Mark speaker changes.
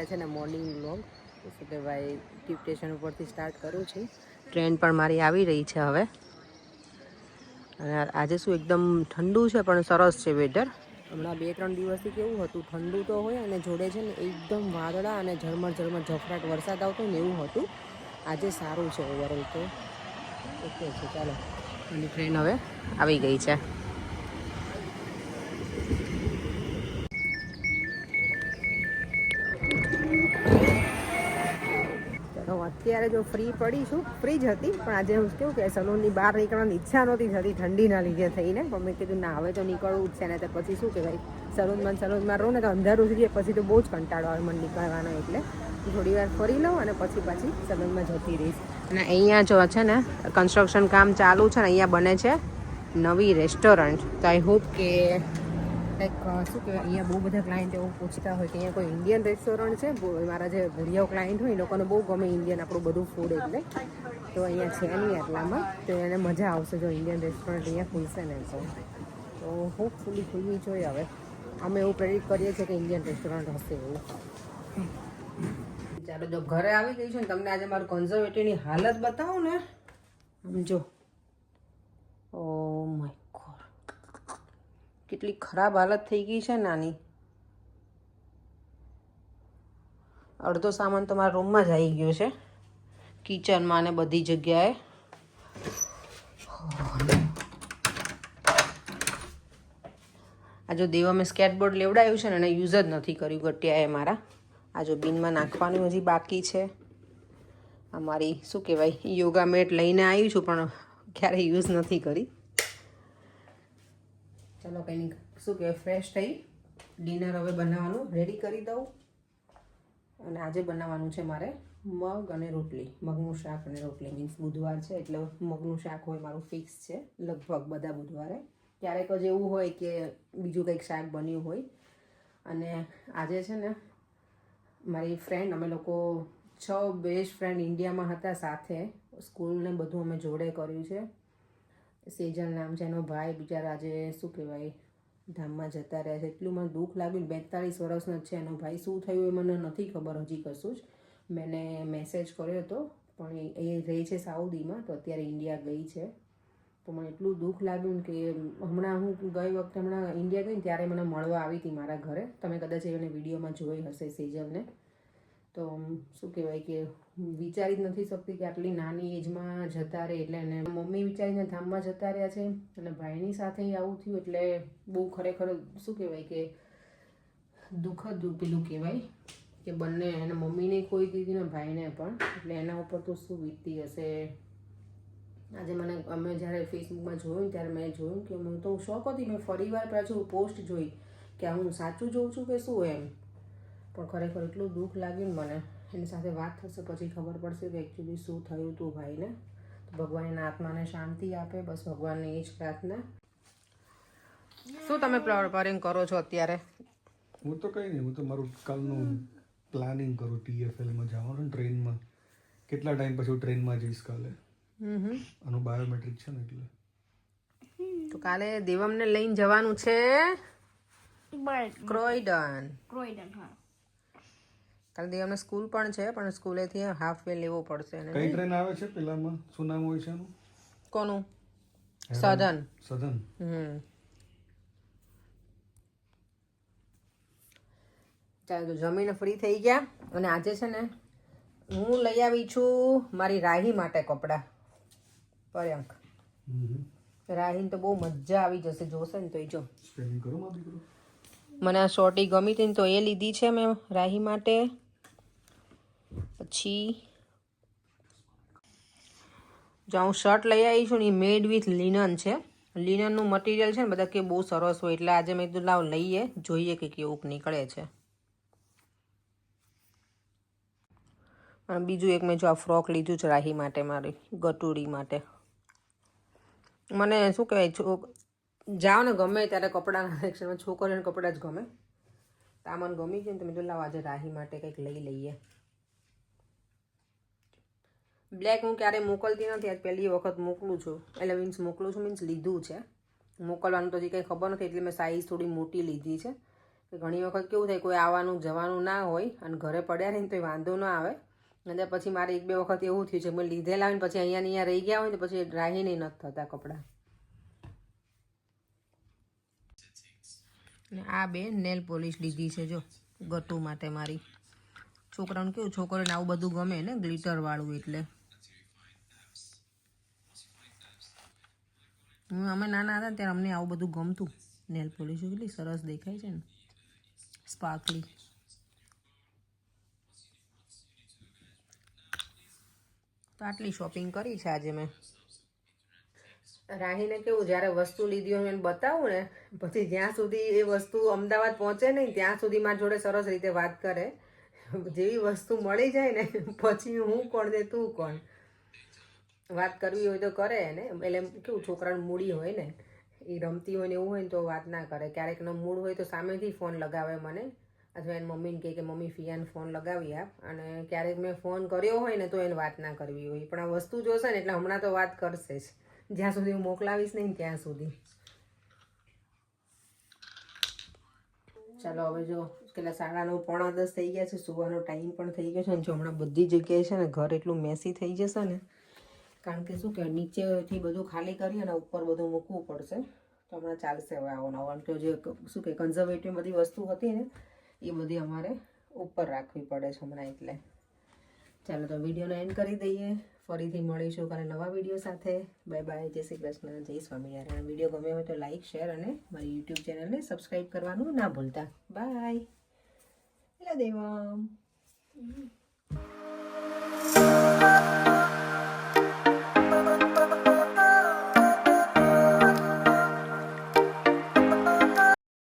Speaker 1: અત્યારે છે ને મોર્નિંગ વ્લોગ શું કહેવાય ટ્યુબ સ્ટેશન ઉપરથી સ્ટાર્ટ કરું છું. ટ્રેન પણ મારી આવી રહી છે હવે. અને આજે શું એકદમ ઠંડુ છે પણ સરસ છે વેધર. હમણાં 2-3 દિવસથી કેવું હતું, ઠંડુ તો હોય અને જોડે છે ને એકદમ વાદળા અને ઝરમર ઝફરાટ વરસાદ આવતો ને એવું હતું. આજે સારું છે ઓવરઓલ તો ઓકે છે. ચાલો, અને ટ્રેન હવે આવી ગઈ છે. અત્યારે જો ફ્રી પડી છું, ફ્રી જ હતી પણ આજે હું કેવું કે સલૂનની બહાર નીકળવાની ઈચ્છા નહોતી થતી ઠંડીના લીધે થઈને. પણ મેં કીધું ના, હવે તો નીકળવું જ છે ને. તો પછી શું કહેવાય સલૂનમાં રહું ને તો અંધારું થઈ જાય, પછી તો બહુ જ કંટાળો આવે મને નીકળવાનો. એટલે થોડી વાર ફરી લઉં અને પાછી સલૂનમાં જતી રહીશ. અને અહીંયા જો છે ને કન્સ્ટ્રક્શન કામ ચાલુ છે ને, અહીંયા બને છે નવી રેસ્ટોરન્ટ. તો આઈ હોપ કે શું કહેવાય, અહીંયા બહુ બધા ક્લાયન્ટ એવું પૂછતા હોય કે અહીંયા કોઈ ઇન્ડિયન રેસ્ટોરન્ટ છે. મારા જે ભૂરિયાઓ ક્લાયન્ટ હોય એ લોકોને બહુ ગમે ઇન્ડિયન આપણું બધું ફૂડ. એટલે તો અહીંયા છે નહીં આટલામાં, તો એને મજા આવશે જો ઇન્ડિયન રેસ્ટોરન્ટ અહીંયા ખુલશે ને. તો હોપફુલી ખુલવી જોઈએ. હવે અમે એવું પ્રેડિક્ટ કરીએ છીએ કે ઇન્ડિયન રેસ્ટોરન્ટ હશે એવું. ચાલો, જો ઘરે આવી ગઈ છું ને, તમને આજે મારું કન્ઝર્વેટિવની હાલત બતાવું ને. સમજો, ઓ માય ગોડ, કેટલી ખરાબ હાલત થઈ ગઈ છે નાની. અડધો સામાન તો મારા રૂમમાં જ આવી ગયો છે, કિચનમાં ને બધી જગ્યાએ. આ જો દેવા મેં સ્કેટબોર્ડ લેવડાવ્યું છે ને એને યુઝ જ નથી કર્યું ગટિયાએ મારા. આ જો બિનમાં નાખવાનું હજી બાકી છે. અમારી શું કહેવાય યોગા મેટ લઈને આવી છું પણ ક્યારેય યુઝ નથી કરી. ચાલો કંઈ નહીં, શું કહેવાય ફ્રેશ થઈ ડિનર હવે બનાવવાનું રેડી કરી દઉં. અને આજે બનાવવાનું છે મારે મગ અને રોટલી, મગનું શાક અને રોટલી. મીન્સ બુધવાર છે એટલે મગનું શાક હોય મારું ફિક્સ છે લગભગ બધા બુધવારે. ક્યારેક જ એવું હોય કે બીજું કંઈક શાક બન્યું હોય. અને આજે છે ને મારી ફ્રેન્ડ, અમે લોકો 6 બેસ્ટ ફ્રેન્ડ ઇન્ડિયામાં હતા સાથે. સ્કૂલને બધું અમે જોડે કર્યું છે. સેજલ નામ છે એનો ભાઈ, બિચારા આજે શું કહેવાય ધામમાં જતા રહ્યા છે. એટલું મને દુઃખ લાગ્યું. 42 વર્ષનો જ છે એનો ભાઈ. શું થયું એ મને નથી ખબર હજી કશું જ. મેં મેસેજ કર્યો હતો પણ એ રહે છે સાઉદીમાં, તો અત્યારે ઇન્ડિયા ગઈ છે. તો મને એટલું દુઃખ લાગ્યું કે હમણાં હું ગઈ વખતે ઇન્ડિયા ગઈ ને ત્યારે મને મળવા આવી હતી મારા ઘરે. તમે કદાચ એને વિડીયોમાં જોઈ હશે સેજલને. તો શું કહેવાય કે વિચારી જ નથી શકતી કે આટલી નાની એજમાં જતા રહે. એટલે એને મમ્મી વિચારીને ધામમાં જતા રહ્યા છે અને ભાઈની સાથે આવું થયું. એટલે બહુ ખરેખર શું કહેવાય કે દુઃખદ પેલું કહેવાય કે બંને, એને મમ્મીને ખોઈ દીધી ને ભાઈને પણ. એટલે એના ઉપર તો શું વીતતી હશે. આજે અમે જ્યારે ફેસબુકમાં જોયું ત્યારે મેં જોયું કે હું તો શોક હતી. મેં ફરીવાર પાછું પોસ્ટ જોઈ કે હું સાચું જોઉં છું કે શું એમ. પણ ખરેખર એટલું દુઃખ લાગ્યું ને મને. એની સાથે વાત થશે પછી ખબર પડશે કે એકચ્યુઅલી શું થયું હતું ભાઈને. તો ભગવાન એના આત્માને શાંતિ આપે, બસ ભગવાનની એ જ પ્રાર્થના. શું તમે પ્રિપેરિંગ કરો છો અત્યારે?
Speaker 2: હું તો કંઈ નહીં, હું તો મારું કાલનું પ્લાનિંગ કરું. TFLમાં જવાનું ટ્રેનમાં. કેટલા ટાઈમ પછી ટ્રેનમાં જઈશ કાલે. આનું બાયોમેટ્રિક છે ને એટલે.
Speaker 1: તો કાલે દેવમને લઈને જવાનું છે ક્રોયડન. હા, કાલે દેવમને સ્કૂલ પણ છે પણ સ્કૂલેથી હાફ વે લેવો પડશે.
Speaker 2: કઈ ટ્રેન આવે છે પેલામાં? શું નામ હોય છે એનું?
Speaker 1: કોનું? સધન. ચાલો, જમીને ફ્રી થઈ ગયા. અને આજે છે ને હું લઈ આવી છું મારી રાહી માટે કપડાં. પર્યંક રાહીને તો બહુ મજા આવી જશે, જોશે ને તો એ જો. મને આ શોર્ટી ગમી હતી ને તો એ લીધી છે મેં રાહી માટે. પછી જો હું શર્ટ લઈ આવી છું ને એ મેડ વિથ લિનન છે. લિનનનું મટીરિયલ છે ને બધા કે બહુ સરસ હોય. એટલે આજે મેં કીધું લાવ લઈએ, જોઈએ કે કેવું નીકળે છે. અને બીજું એક મેં જો આ ફ્રોક લીધું છે રાહી માટે, મારી ગટુડી માટે. મને શું કહેવાય, જાઓ ને ગમે ત્યારે કપડાના સેક્શનમાં છોકરીઓને કપડાં જ ગમે. આ મને ગમી ગયું ને તો મેં કીધું લાવ આજે રાહી માટે કંઈક લઈ લઈએ. બ્લેક હું ક્યારેય મોકલતી નથી, આજ પહેલી વખત મોકલું છું. એટલે મોકલું છું મીન્સ લીધું છે. મોકલવાનું તો હજી કંઈ ખબર નથી એટલે મેં સાઇઝ થોડી મોટી લીધી છે ઘણી વખત કેવું થાય કોઈ આવવાનું જવાનું ના હોય અને ઘરે પડ્યા રહીને તો વાંધો ના આવે. અને પછી મારે 1-2 વખત એવું થયું છે મેં લીધેલા હોય ને પછી અહીંયા રહી ગયા હોય ને પછી રાહી નહીં નથી થતા કપડાં. આ બે નેલ પોલિશ લીધી છે જો ગટુ માટે મારી. છોકરાઓને કેવું છોકરીઓને આવું બધું ગમે ને ગ્લિટર વાળું એટલે. અમે નાના હતા ત્યારે અમને આવું બધું ગમતું. નેલ પોલિશ કેટલી સરસ દેખાય છે ને સ્પાર્કલી. તો આટલી શોપિંગ કરી છે આજે મેં. રાહીને કેવું જ્યારે વસ્તુ લીધી હોય એને બતાવું ને પછી જ્યાં સુધી એ વસ્તુ અમદાવાદ પહોંચે નહીં ત્યાં સુધી મારી જોડે સરસ રીતે વાત કરે. જેવી વસ્તુ મળી જાય ને પછી હું કોણ ને તું કોણ વાત કરવી હોય તો કરે ને. એટલે કેવું છોકરાનું મૂડી હોય ને એ રમતી હોય ને એવું હોય ને તો વાત ના કરે. ક્યારેક એનો મૂડ હોય તો સામેથી ફોન લગાવે મને અથવા એની મમ્મીને કહે કે મમ્મી ફિયાને ફોન લગાવી આપ. અને ક્યારેક મેં ફોન કર્યો હોય ને તો એને વાત ના કરવી હોય પણ આ વસ્તુ જોશે ને એટલે હમણાં તો વાત કરશે જ જ્યાં સુધી હું મોકલાવીશ નહીં ત્યાં સુધી. ચાલો હવે જો કેટલા 9:30 થઈ ગયા છે. સુવાનો ટાઈમ પણ થઈ ગયો છે ને જો હમણાં બધી જગ્યાએ છે ને ઘર એટલું મેસી થઈ જશે ને કારણ કે શું કે નીચેથી બધું ખાલી કરી અને ઉપર બધું મૂકવું પડશે તો હમણાં ચાલશે હવે આવવાનું. કે જે શું કે કન્ઝર્વેટિવ બધી વસ્તુ હતી ને એ બધી અમારે ઉપર રાખવી પડે છે હમણાં એટલે. ચાલો તો વિડીયોને એન્ડ કરી દઈએ. ફરીથી મળીશું કાલે નવા વિડીયો સાથે. Bye bye. જય શ્રી કૃષ્ણ. જય સ્વામિનારાયણ. વિડીયો ગમે હોય તો લાઈક શેર અને મારી યુટ્યુબ ચેનલને સબસ્ક્રાઈબ કરવાનું ના ભૂલતા. બાય. દેવમ.